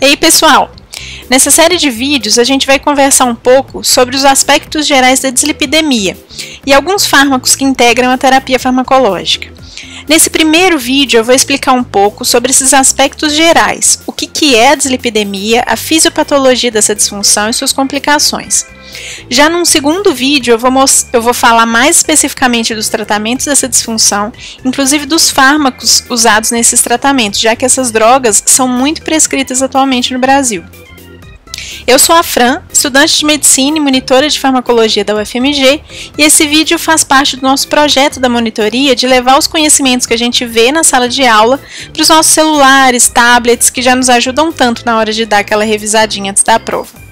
E aí, pessoal, nessa série de vídeos a gente vai conversar um pouco sobre os aspectos gerais da dislipidemia e alguns fármacos que integram a terapia farmacológica. Nesse primeiro vídeo eu vou explicar um pouco sobre esses aspectos gerais, o que é a dislipidemia, a fisiopatologia dessa disfunção e suas complicações. Já num segundo vídeo eu vou falar mais especificamente dos tratamentos dessa disfunção, inclusive dos fármacos usados nesses tratamentos, já que essas drogas são muito prescritas atualmente no Brasil. Eu sou a Fran, estudante de medicina e monitora de farmacologia da UFMG, e esse vídeo faz parte do nosso projeto da monitoria de levar os conhecimentos que a gente vê na sala de aula para os nossos celulares, tablets, que já nos ajudam tanto na hora de dar aquela revisadinha antes da prova.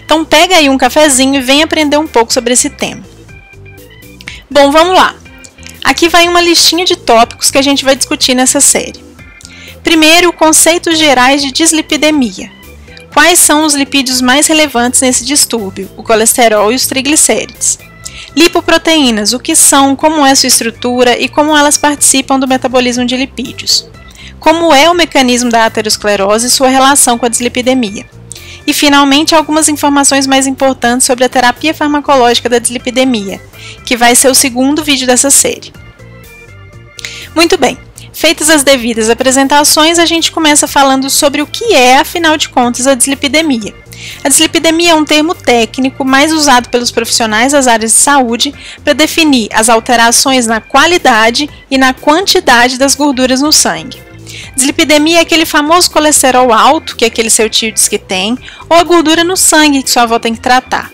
Então pega aí um cafezinho e vem aprender um pouco sobre esse tema. Bom, vamos lá. Aqui vai uma listinha de tópicos que a gente vai discutir nessa série. Primeiro, conceitos gerais de dislipidemia. Quais são os lipídios mais relevantes nesse distúrbio? O colesterol e os triglicérides. Lipoproteínas, o que são, como é sua estrutura e como elas participam do metabolismo de lipídios. Como é o mecanismo da aterosclerose e sua relação com a dislipidemia. E, finalmente, algumas informações mais importantes sobre a terapia farmacológica da dislipidemia, que vai ser o segundo vídeo dessa série. Muito bem, feitas as devidas apresentações, a gente começa falando sobre o que é, afinal de contas, a dislipidemia. A dislipidemia é um termo técnico mais usado pelos profissionais das áreas de saúde para definir as alterações na qualidade e na quantidade das gorduras no sangue. Dislipidemia é aquele famoso colesterol alto que aquele seu tio diz que tem, ou a gordura no sangue que sua avó tem que tratar.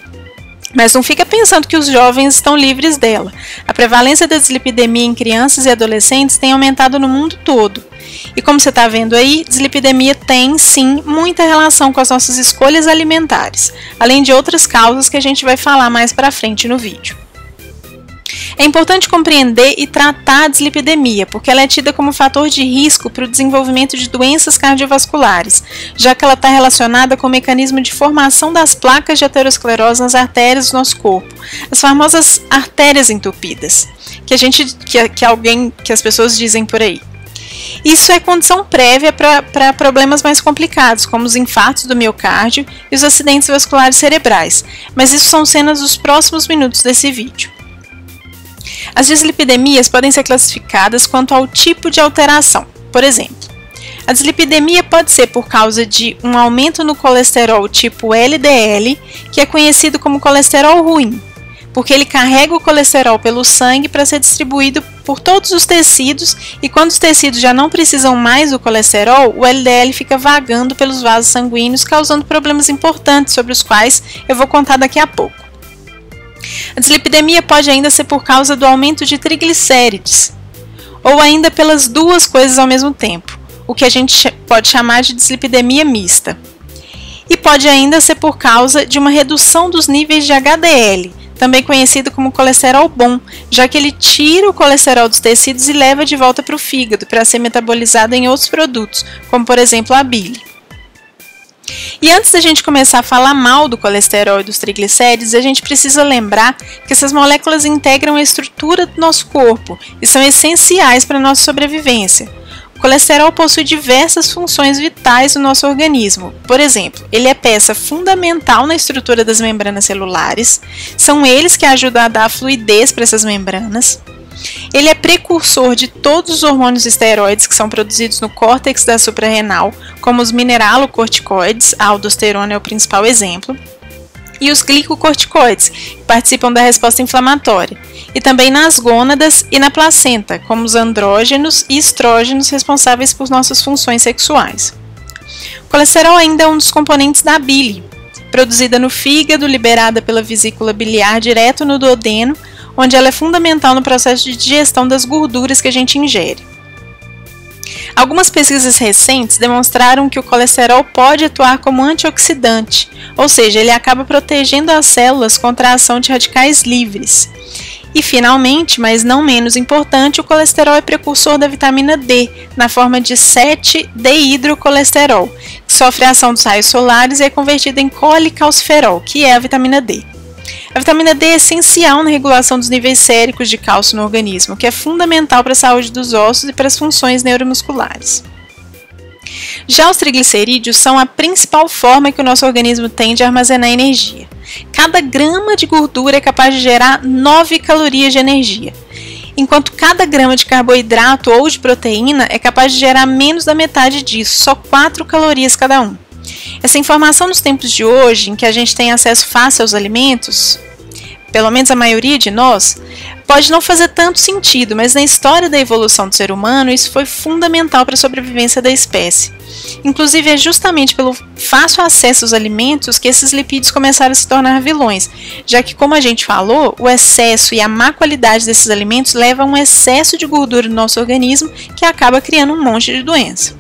Mas não fica pensando que os jovens estão livres dela. A prevalência da dislipidemia em crianças e adolescentes tem aumentado no mundo todo. E como você está vendo aí, dislipidemia tem, sim, muita relação com as nossas escolhas alimentares, além de outras causas que a gente vai falar mais para frente no vídeo. É importante compreender e tratar a dislipidemia, porque ela é tida como fator de risco para o desenvolvimento de doenças cardiovasculares, já que ela está relacionada com o mecanismo de formação das placas de aterosclerose nas artérias do nosso corpo, as famosas artérias entupidas, que as pessoas dizem por aí. Isso é condição prévia para problemas mais complicados, como os infartos do miocárdio e os acidentes vasculares cerebrais, mas isso são cenas dos próximos minutos desse vídeo. As dislipidemias podem ser classificadas quanto ao tipo de alteração. Por exemplo, a dislipidemia pode ser por causa de um aumento no colesterol tipo LDL, que é conhecido como colesterol ruim, porque ele carrega o colesterol pelo sangue para ser distribuído por todos os tecidos, e quando os tecidos já não precisam mais do colesterol, o LDL fica vagando pelos vasos sanguíneos, causando problemas importantes sobre os quais eu vou contar daqui a pouco. A dislipidemia pode ainda ser por causa do aumento de triglicérides, ou ainda pelas duas coisas ao mesmo tempo, o que a gente pode chamar de dislipidemia mista. E pode ainda ser por causa de uma redução dos níveis de HDL, também conhecido como colesterol bom, já que ele tira o colesterol dos tecidos e leva de volta para o fígado para ser metabolizado em outros produtos, como por exemplo a bile. E antes da gente começar a falar mal do colesterol e dos triglicérides, a gente precisa lembrar que essas moléculas integram a estrutura do nosso corpo e são essenciais para a nossa sobrevivência. O colesterol possui diversas funções vitais no nosso organismo. Por exemplo, ele é peça fundamental na estrutura das membranas celulares, são eles que ajudam a dar fluidez para essas membranas. Ele é precursor de todos os hormônios esteroides que são produzidos no córtex da suprarrenal, como os mineralocorticoides, a aldosterona é o principal exemplo, e os glicocorticoides, que participam da resposta inflamatória, e também nas gônadas e na placenta, como os andrógenos e estrógenos responsáveis por nossas funções sexuais. O colesterol ainda é um dos componentes da bile, produzida no fígado, liberada pela vesícula biliar direto no duodeno, onde ela é fundamental no processo de digestão das gorduras que a gente ingere. Algumas pesquisas recentes demonstraram que o colesterol pode atuar como antioxidante, ou seja, ele acaba protegendo as células contra a ação de radicais livres. E, finalmente, mas não menos importante, o colesterol é precursor da vitamina D, na forma de 7-deidrocolesterol, que sofre a ação dos raios solares e é convertida em colecalciferol, que é a vitamina D. A vitamina D é essencial na regulação dos níveis séricos de cálcio no organismo, que é fundamental para a saúde dos ossos e para as funções neuromusculares. Já os triglicerídeos são a principal forma que o nosso organismo tem de armazenar energia. Cada grama de gordura é capaz de gerar 9 calorias de energia, enquanto cada grama de carboidrato ou de proteína é capaz de gerar menos da metade disso, só 4 calorias cada um. Essa informação nos tempos de hoje, em que a gente tem acesso fácil aos alimentos, pelo menos a maioria de nós, pode não fazer tanto sentido, mas na história da evolução do ser humano isso foi fundamental para a sobrevivência da espécie. Inclusive é justamente pelo fácil acesso aos alimentos que esses lipídios começaram a se tornar vilões, já que, como a gente falou, o excesso e a má qualidade desses alimentos levam a um excesso de gordura no nosso organismo que acaba criando um monte de doença.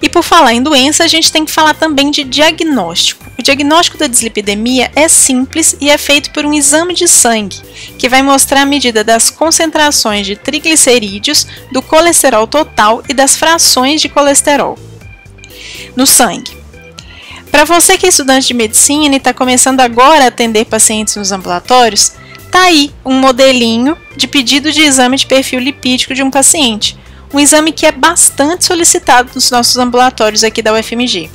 E por falar em doença, a gente tem que falar também de diagnóstico. O diagnóstico da dislipidemia é simples e é feito por um exame de sangue, que vai mostrar a medida das concentrações de triglicerídeos, do colesterol total e das frações de colesterol no sangue. Para você que é estudante de medicina e está começando agora a atender pacientes nos ambulatórios, tá aí um modelinho de pedido de exame de perfil lipídico de um paciente. Um exame que é bastante solicitado nos nossos ambulatórios aqui da UFMG.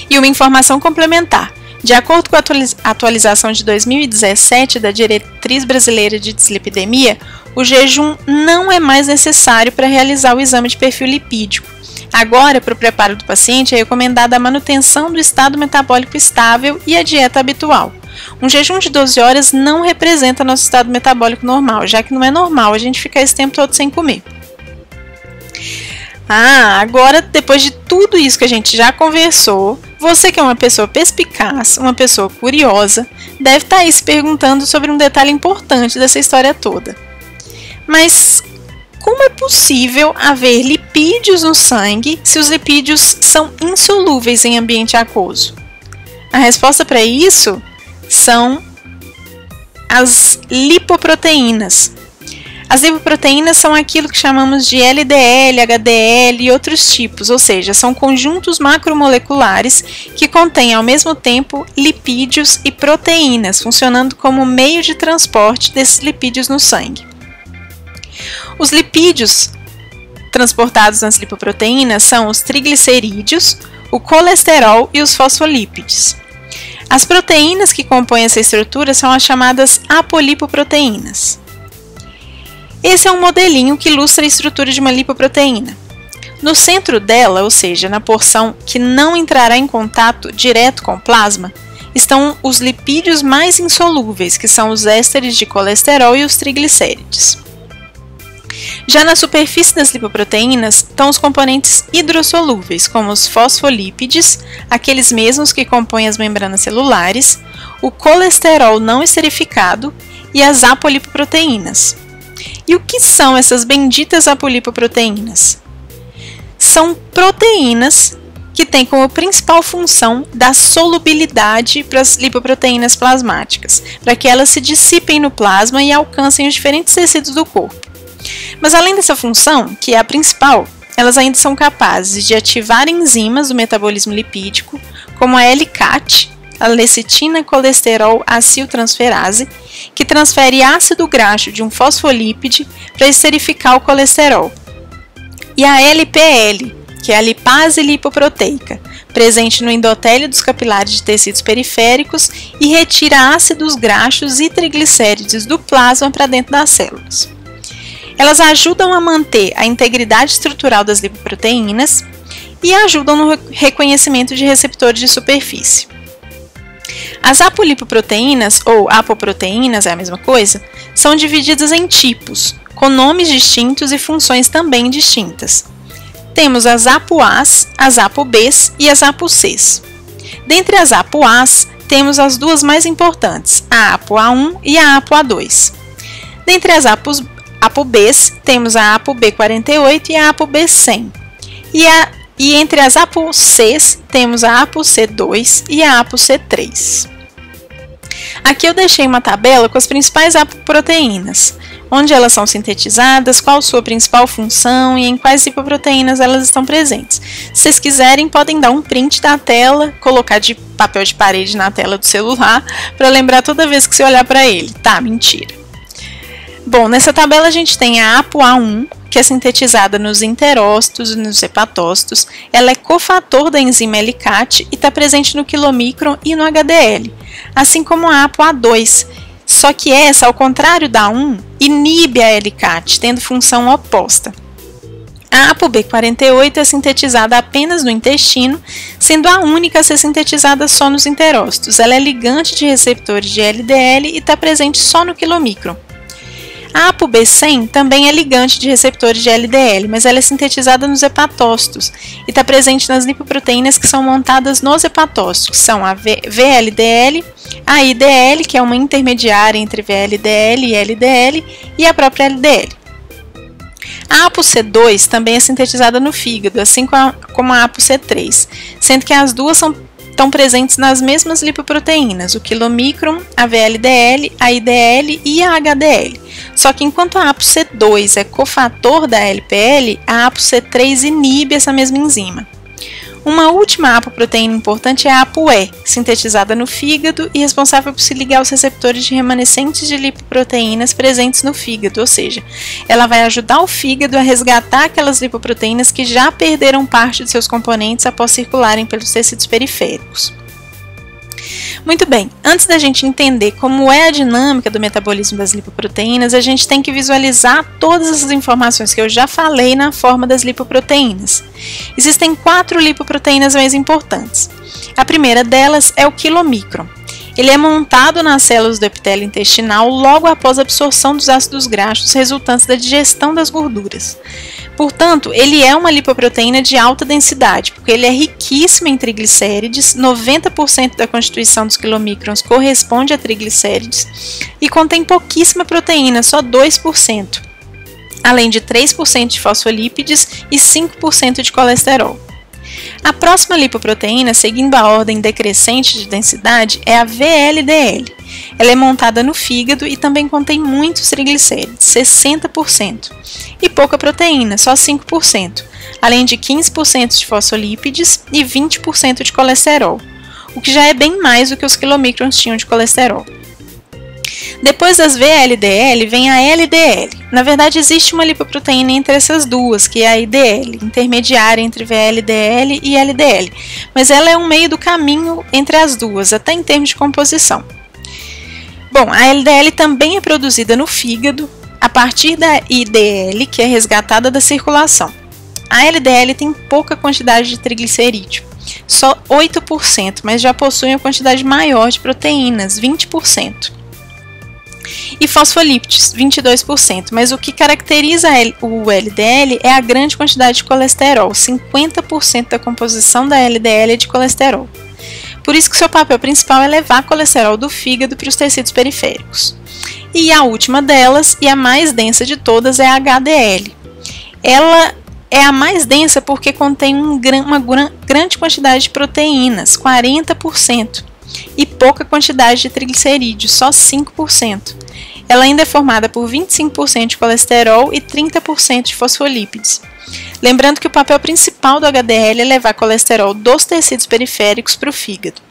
E uma informação complementar. De acordo com a atualização de 2017 da Diretriz Brasileira de Dislipidemia, o jejum não é mais necessário para realizar o exame de perfil lipídico. Agora, para o preparo do paciente, é recomendada a manutenção do estado metabólico estável e a dieta habitual. Um jejum de 12 horas não representa nosso estado metabólico normal, já que não é normal a gente ficar esse tempo todo sem comer. Agora, depois de tudo isso que a gente já conversou, você que é uma pessoa perspicaz, uma pessoa curiosa, deve estar aí se perguntando sobre um detalhe importante dessa história toda. Mas como é possível haver lipídios no sangue se os lipídios são insolúveis em ambiente aquoso? A resposta para isso são as lipoproteínas. As lipoproteínas são aquilo que chamamos de LDL, HDL e outros tipos, ou seja, são conjuntos macromoleculares que contêm ao mesmo tempo lipídios e proteínas, funcionando como meio de transporte desses lipídios no sangue. Os lipídios transportados nas lipoproteínas são os triglicerídeos, o colesterol e os fosfolípides. As proteínas que compõem essa estrutura são as chamadas apolipoproteínas. Esse é um modelinho que ilustra a estrutura de uma lipoproteína. No centro dela, ou seja, na porção que não entrará em contato direto com o plasma, estão os lipídios mais insolúveis, que são os ésteres de colesterol e os triglicérides. Já na superfície das lipoproteínas estão os componentes hidrossolúveis, como os fosfolípides, aqueles mesmos que compõem as membranas celulares, o colesterol não esterificado e as apolipoproteínas. E o que são essas benditas apolipoproteínas? São proteínas que têm como principal função dar solubilidade para as lipoproteínas plasmáticas, para que elas se dissipem no plasma e alcancem os diferentes tecidos do corpo. Mas além dessa função, que é a principal, elas ainda são capazes de ativar enzimas do metabolismo lipídico, como a L-CAT, a lecitina colesterol aciltransferase, que transfere ácido graxo de um fosfolípide para esterificar o colesterol. E a LPL, que é a lipase lipoproteica, presente no endotélio dos capilares de tecidos periféricos e retira ácidos graxos e triglicérides do plasma para dentro das células. Elas ajudam a manter a integridade estrutural das lipoproteínas e ajudam no reconhecimento de receptores de superfície. As apolipoproteínas, ou apoproteínas, é a mesma coisa, são divididas em tipos, com nomes distintos e funções também distintas. Temos as ApoAs, as ApoBs e as ApoCs. Dentre as ApoAs, temos as duas mais importantes, a ApoA1 e a ApoA2. Dentre as ApoBs, temos a ApoB48 e a ApoB100. E entre as ApoCs, temos a ApoC2 e a ApoC3. Aqui eu deixei uma tabela com as principais apoproteínas, onde elas são sintetizadas, qual sua principal função e em quais lipoproteínas elas estão presentes. Se vocês quiserem, podem dar um print da tela, colocar de papel de parede na tela do celular, para lembrar toda vez que você olhar para ele. Tá, mentira. Bom, nessa tabela a gente tem a ApoA1, que é sintetizada nos enterócitos e nos hepatócitos, ela é cofator da enzima L-Cat e está presente no quilomicron e no HDL, assim como a ApoA2, só que essa, ao contrário da 1, inibe a L-Cat, tendo função oposta. A ApoB48 é sintetizada apenas no intestino, sendo a única a ser sintetizada só nos enterócitos. Ela é ligante de receptores de LDL e está presente só no quilomicron. A ApoB100 também é ligante de receptores de LDL, mas ela é sintetizada nos hepatócitos e está presente nas lipoproteínas que são montadas nos hepatócitos, que são a VLDL, a IDL, que é uma intermediária entre VLDL e LDL, e a própria LDL. A ApoC2 também é sintetizada no fígado, assim como a ApoC3, sendo que as duas estão presentes nas mesmas lipoproteínas, o quilomicron, a VLDL, a IDL e a HDL. Só que enquanto a ApoC2 é cofator da LPL, a ApoC3 inibe essa mesma enzima. Uma última apoproteína importante é a ApoE, sintetizada no fígado e responsável por se ligar aos receptores de remanescentes de lipoproteínas presentes no fígado, ou seja, ela vai ajudar o fígado a resgatar aquelas lipoproteínas que já perderam parte de seus componentes após circularem pelos tecidos periféricos. Muito bem, antes da gente entender como é a dinâmica do metabolismo das lipoproteínas, a gente tem que visualizar todas essas informações que eu já falei na forma das lipoproteínas. Existem 4 lipoproteínas mais importantes. A primeira delas é o quilomicron. Ele é montado nas células do epitélio intestinal logo após a absorção dos ácidos graxos resultantes da digestão das gorduras. Portanto, ele é uma lipoproteína de alta densidade, porque ele é riquíssimo em triglicérides, 90% da constituição dos quilomicrons corresponde a triglicérides, e contém pouquíssima proteína, só 2%, além de 3% de fosfolípides e 5% de colesterol. A próxima lipoproteína, seguindo a ordem decrescente de densidade, é a VLDL. Ela é montada no fígado e também contém muitos triglicérides, 60%, e pouca proteína, só 5%, além de 15% de fosfolípides e 20% de colesterol, o que já é bem mais do que os quilomicrons tinham de colesterol. Depois das VLDL vem a LDL. Na verdade, existe uma lipoproteína entre essas duas, que é a IDL, intermediária entre VLDL e LDL, mas ela é um meio do caminho entre as duas, até em termos de composição. Bom, a LDL também é produzida no fígado a partir da IDL, que é resgatada da circulação. A LDL tem pouca quantidade de triglicerídeo, só 8%, mas já possui uma quantidade maior de proteínas, 20%. E fosfolípides, 22%, mas o que caracteriza o LDL é a grande quantidade de colesterol, 50% da composição da LDL é de colesterol. Por isso que seu papel principal é levar colesterol do fígado para os tecidos periféricos. E a última delas, e a mais densa de todas, é a HDL. Ela é a mais densa porque contém uma grande quantidade de proteínas, 40%, e pouca quantidade de triglicerídeos, só 5%. Ela ainda é formada por 25% de colesterol e 30% de fosfolípides. Lembrando que o papel principal do HDL é levar colesterol dos tecidos periféricos para o fígado.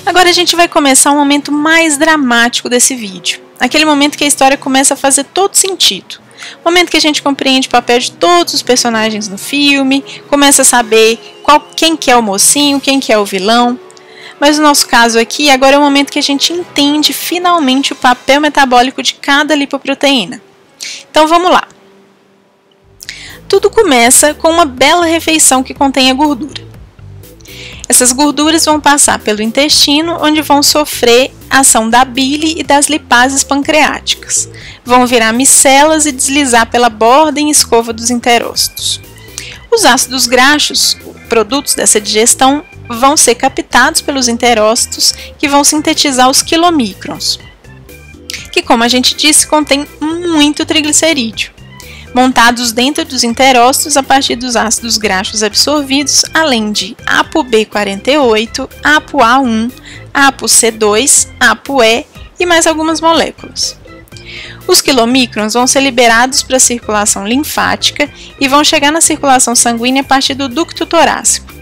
Agora a gente vai começar um momento mais dramático desse vídeo. Aquele momento que a história começa a fazer todo sentido. O momento que a gente compreende o papel de todos os personagens no filme, começa a saber quem que é o mocinho, quem que é o vilão. Mas no nosso caso aqui, agora é o momento que a gente entende finalmente o papel metabólico de cada lipoproteína. Então vamos lá. Tudo começa com uma bela refeição que contém a gordura. Essas gorduras vão passar pelo intestino, onde vão sofrer a ação da bile e das lipases pancreáticas. Vão virar micelas e deslizar pela borda em escova dos enterócitos. Os ácidos graxos, produtos dessa digestão, vão ser captados pelos enterócitos, que vão sintetizar os quilomicrons, que, como a gente disse, contém muito triglicerídeo, montados dentro dos enterócitos a partir dos ácidos graxos absorvidos, além de ApoB48, ApoA1, ApoC2, ApoE e mais algumas moléculas. Os quilomicrons vão ser liberados para a circulação linfática e vão chegar na circulação sanguínea a partir do ducto torácico.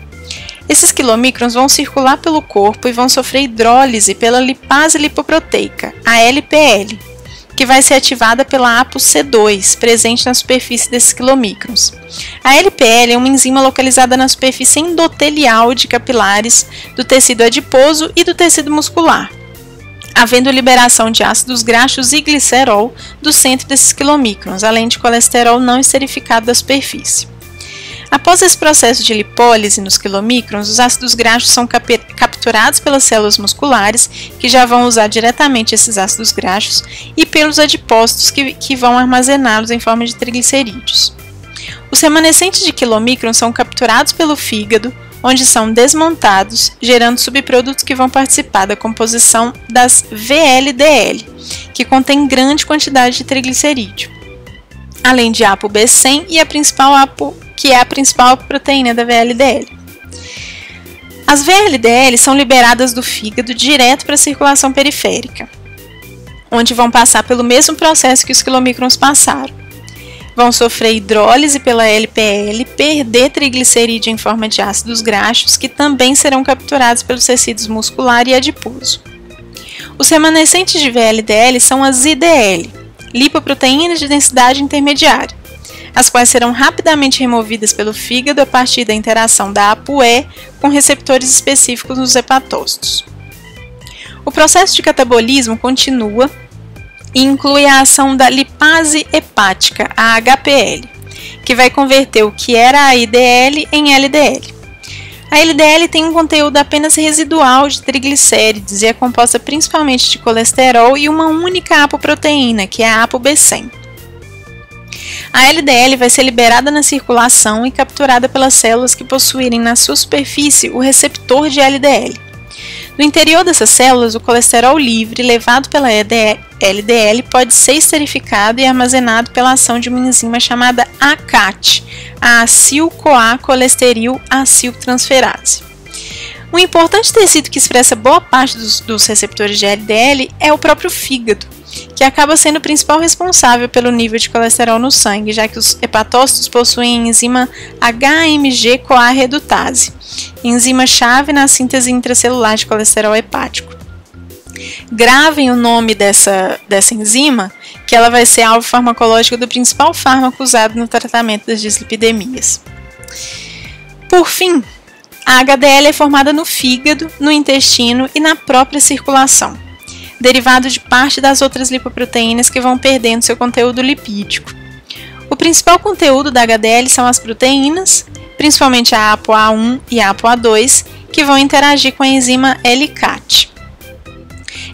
Esses quilomicrons vão circular pelo corpo e vão sofrer hidrólise pela lipase lipoproteica, a LPL, que vai ser ativada pela ApoC2, presente na superfície desses quilomicrons. A LPL é uma enzima localizada na superfície endotelial de capilares do tecido adiposo e do tecido muscular, havendo liberação de ácidos graxos e glicerol do centro desses quilomicrons, além de colesterol não esterificado da superfície. Após esse processo de lipólise nos quilomicrons, os ácidos graxos são capturados pelas células musculares, que já vão usar diretamente esses ácidos graxos, e pelos adipócitos, que vão armazená-los em forma de triglicerídeos. Os remanescentes de quilomicrons são capturados pelo fígado, onde são desmontados, gerando subprodutos que vão participar da composição das VLDL, que contém grande quantidade de triglicerídeo, além de ApoB100 e que é a principal proteína da VLDL. As VLDL são liberadas do fígado direto para a circulação periférica, onde vão passar pelo mesmo processo que os quilomicrons passaram. Vão sofrer hidrólise pela LPL, perder triglicerídeo em forma de ácidos graxos, que também serão capturados pelos tecidos muscular e adiposo. Os remanescentes de VLDL são as IDL, lipoproteínas de densidade intermediária, as quais serão rapidamente removidas pelo fígado a partir da interação da ApoE com receptores específicos nos hepatócitos. O processo de catabolismo continua e inclui a ação da lipase hepática, a HPL, que vai converter o que era a IDL em LDL. A LDL tem um conteúdo apenas residual de triglicérides e é composta principalmente de colesterol e uma única apoproteína, que é a ApoB100. A LDL vai ser liberada na circulação e capturada pelas células que possuírem na sua superfície o receptor de LDL. No interior dessas células, o colesterol livre, levado pela LDL, pode ser esterificado e armazenado pela ação de uma enzima chamada ACAT, a acil-CoA-colesteril aciltransferase. Um importante tecido que expressa boa parte dos receptores de LDL é o próprio fígado, que acaba sendo o principal responsável pelo nível de colesterol no sangue, já que os hepatócitos possuem a enzima HMG-CoA redutase, enzima-chave na síntese intracelular de colesterol hepático. Gravem o nome dessa enzima, que ela vai ser alvo farmacológico do principal fármaco usado no tratamento das dislipidemias. Por fim, a HDL é formada no fígado, no intestino e na própria circulação, derivado de parte das outras lipoproteínas que vão perdendo seu conteúdo lipídico. O principal conteúdo da HDL são as proteínas, principalmente a ApoA1 e a ApoA2, que vão interagir com a enzima LCAT.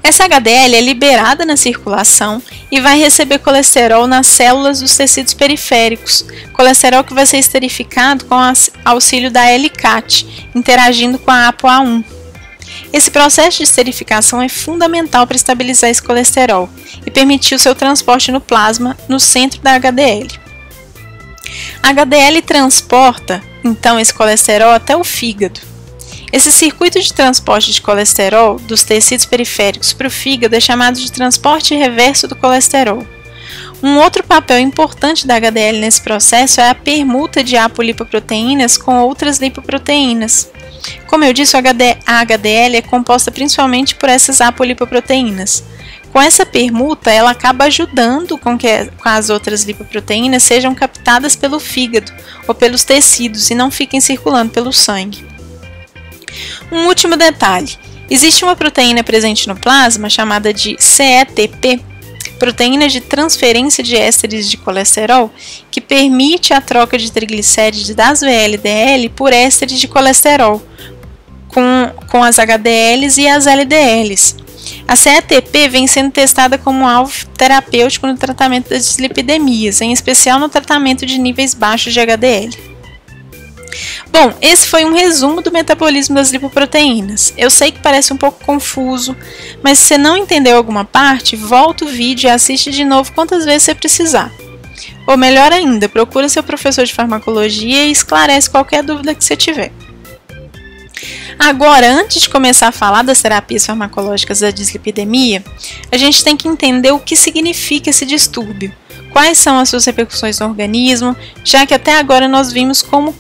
Essa HDL é liberada na circulação e vai receber colesterol nas células dos tecidos periféricos, colesterol que vai ser esterificado com auxílio da LCAT, interagindo com a ApoA1. Esse processo de esterificação é fundamental para estabilizar esse colesterol e permitir o seu transporte no plasma no centro da HDL. A HDL transporta, então, esse colesterol até o fígado. Esse circuito de transporte de colesterol dos tecidos periféricos para o fígado é chamado de transporte reverso do colesterol. Um outro papel importante da HDL nesse processo é a permuta de apolipoproteínas com outras lipoproteínas. Como eu disse, a HDL é composta principalmente por essas apolipoproteínas. Com essa permuta, ela acaba ajudando com que as outras lipoproteínas sejam captadas pelo fígado ou pelos tecidos e não fiquem circulando pelo sangue. Um último detalhe: existe uma proteína presente no plasma chamada de CETP, proteína de transferência de ésteres de colesterol, que permite a troca de triglicérides das VLDL por ésteres de colesterol, com as HDLs e as LDLs. A CETP vem sendo testada como alvo terapêutico no tratamento das dislipidemias, em especial no tratamento de níveis baixos de HDL. Bom, esse foi um resumo do metabolismo das lipoproteínas. Eu sei que parece um pouco confuso, mas se você não entendeu alguma parte, volta o vídeo e assiste de novo quantas vezes você precisar. Ou melhor ainda, procura seu professor de farmacologia e esclarece qualquer dúvida que você tiver. Agora, antes de começar a falar das terapias farmacológicas da dislipidemia, a gente tem que entender o que significa esse distúrbio, quais são as suas repercussões no organismo, já que até agora nós vimos como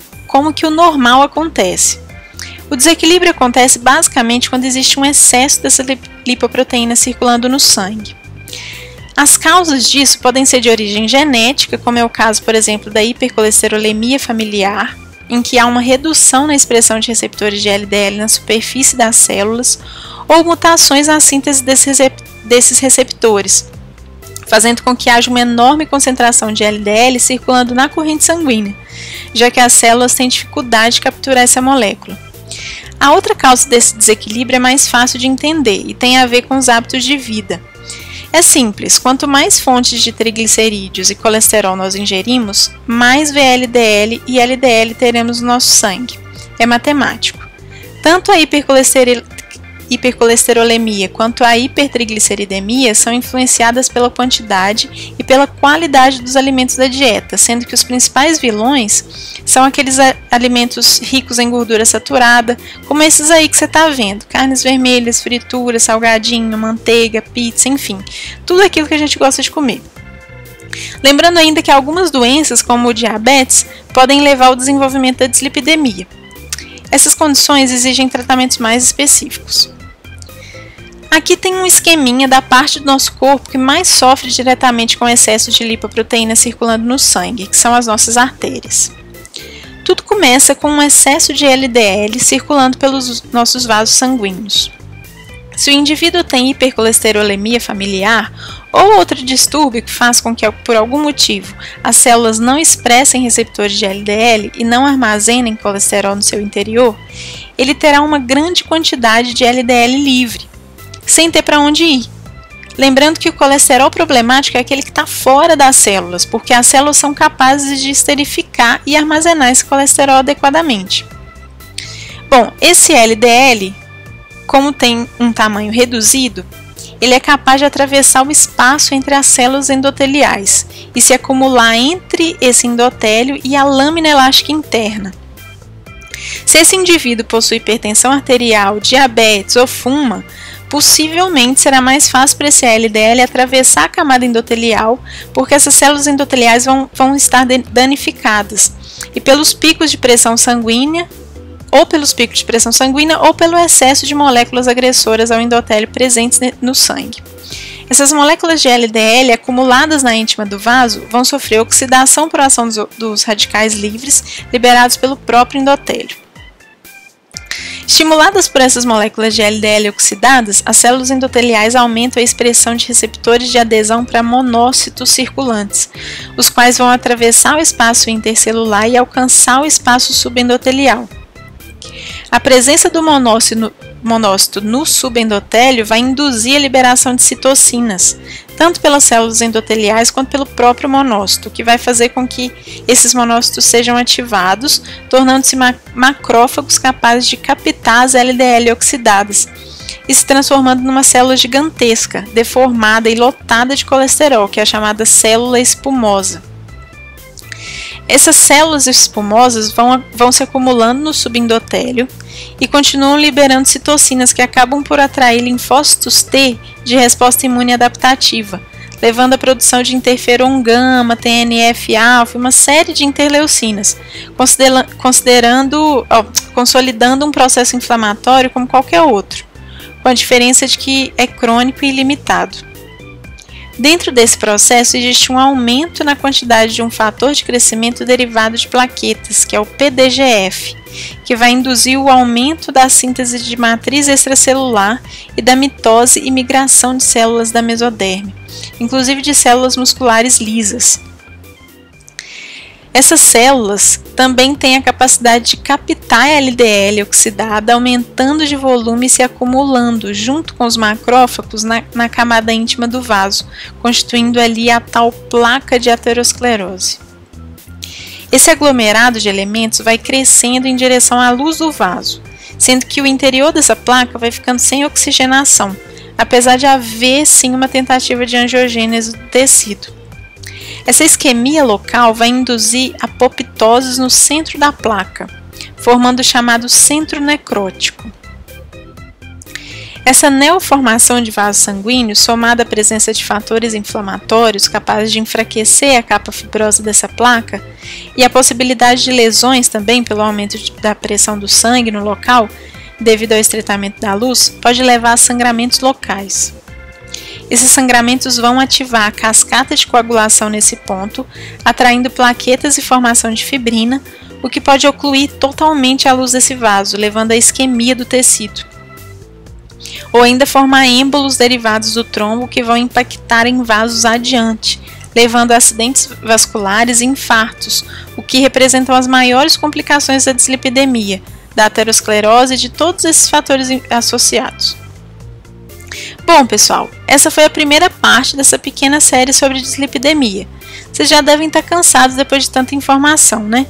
que o normal acontece. O desequilíbrio acontece basicamente quando existe um excesso dessa lipoproteína circulando no sangue. As causas disso podem ser de origem genética, como é o caso, por exemplo, da hipercolesterolemia familiar, em que há uma redução na expressão de receptores de LDL na superfície das células, ou mutações na síntese desses receptores, fazendo com que haja uma enorme concentração de LDL circulando na corrente sanguínea, já que as células têm dificuldade de capturar essa molécula. A outra causa desse desequilíbrio é mais fácil de entender e tem a ver com os hábitos de vida. É simples, quanto mais fontes de triglicerídeos e colesterol nós ingerimos, mais VLDL e LDL teremos no nosso sangue. É matemático. Tanto a hipercolesterolemia quanto a hipertrigliceridemia são influenciadas pela quantidade e pela qualidade dos alimentos da dieta, sendo que os principais vilões são aqueles alimentos ricos em gordura saturada, como esses aí que você está vendo, carnes vermelhas, frituras, salgadinho, manteiga, pizza, enfim, tudo aquilo que a gente gosta de comer. Lembrando ainda que algumas doenças, como o diabetes, podem levar ao desenvolvimento da dislipidemia. Essas condições exigem tratamentos mais específicos. Aqui tem um esqueminha da parte do nosso corpo que mais sofre diretamente com o excesso de lipoproteína circulando no sangue, que são as nossas artérias. Tudo começa com um excesso de LDL circulando pelos nossos vasos sanguíneos. Se o indivíduo tem hipercolesterolemia familiar ou outro distúrbio que faz com que, por algum motivo, as células não expressem receptores de LDL e não armazenem colesterol no seu interior, ele terá uma grande quantidade de LDL livre, sem ter para onde ir. Lembrando que o colesterol problemático é aquele que está fora das células, porque as células são capazes de esterificar e armazenar esse colesterol adequadamente. Bom, esse LDL, como tem um tamanho reduzido, ele é capaz de atravessar o espaço entre as células endoteliais e se acumular entre esse endotélio e a lâmina elástica interna. Se esse indivíduo possui hipertensão arterial, diabetes ou fuma, possivelmente será mais fácil para esse LDL atravessar a camada endotelial, porque essas células endoteliais vão estar danificadas, e pelos picos de pressão sanguínea, ou pelo excesso de moléculas agressoras ao endotélio presentes no sangue. Essas moléculas de LDL acumuladas na íntima do vaso vão sofrer oxidação por ação dos radicais livres liberados pelo próprio endotélio. Estimuladas por essas moléculas de LDL oxidadas, as células endoteliais aumentam a expressão de receptores de adesão para monócitos circulantes, os quais vão atravessar o espaço intercelular e alcançar o espaço subendotelial. A presença do monócito no subendotélio vai induzir a liberação de citocinas, tanto pelas células endoteliais quanto pelo próprio monócito, que vai fazer com que esses monócitos sejam ativados, tornando-se macrófagos capazes de captar as LDL oxidadas e se transformando numa célula gigantesca, deformada e lotada de colesterol, que é a chamada célula espumosa. Essas células espumosas vão se acumulando no subendotélio e continuam liberando citocinas que acabam por atrair linfócitos T de resposta imune adaptativa, levando à produção de interferon gama, TNF-alfa e uma série de interleucinas, consolidando um processo inflamatório como qualquer outro, com a diferença de que é crônico e ilimitado. Dentro desse processo existe um aumento na quantidade de um fator de crescimento derivado de plaquetas, que é o PDGF, que vai induzir o aumento da síntese de matriz extracelular e da mitose e migração de células da mesoderme, inclusive de células musculares lisas. Essas células também têm a capacidade de captar LDL oxidada, aumentando de volume e se acumulando junto com os macrófagos na camada íntima do vaso, constituindo ali a tal placa de aterosclerose. Esse aglomerado de elementos vai crescendo em direção à luz do vaso, sendo que o interior dessa placa vai ficando sem oxigenação, apesar de haver sim uma tentativa de angiogênese do tecido. Essa isquemia local vai induzir apoptoses no centro da placa, formando o chamado centro necrótico. Essa neoformação de vasos sanguíneos, somada à presença de fatores inflamatórios capazes de enfraquecer a capa fibrosa dessa placa, e a possibilidade de lesões também pelo aumento da pressão do sangue no local, devido ao estreitamento da luz, pode levar a sangramentos locais. Esses sangramentos vão ativar a cascata de coagulação nesse ponto, atraindo plaquetas e formação de fibrina, o que pode ocluir totalmente a luz desse vaso, levando à isquemia do tecido. Ou ainda formar êmbolos derivados do trombo que vão impactar em vasos adiante, levando a acidentes vasculares e infartos, o que representam as maiores complicações da dislipidemia, da aterosclerose e de todos esses fatores associados. Bom, pessoal, essa foi a primeira parte dessa pequena série sobre dislipidemia. Vocês já devem estar cansados depois de tanta informação, né?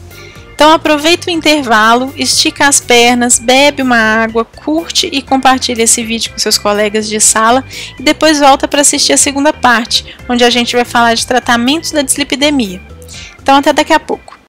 Então aproveita o intervalo, estica as pernas, bebe uma água, curte e compartilha esse vídeo com seus colegas de sala e depois volta para assistir a segunda parte, onde a gente vai falar de tratamentos da dislipidemia. Então até daqui a pouco.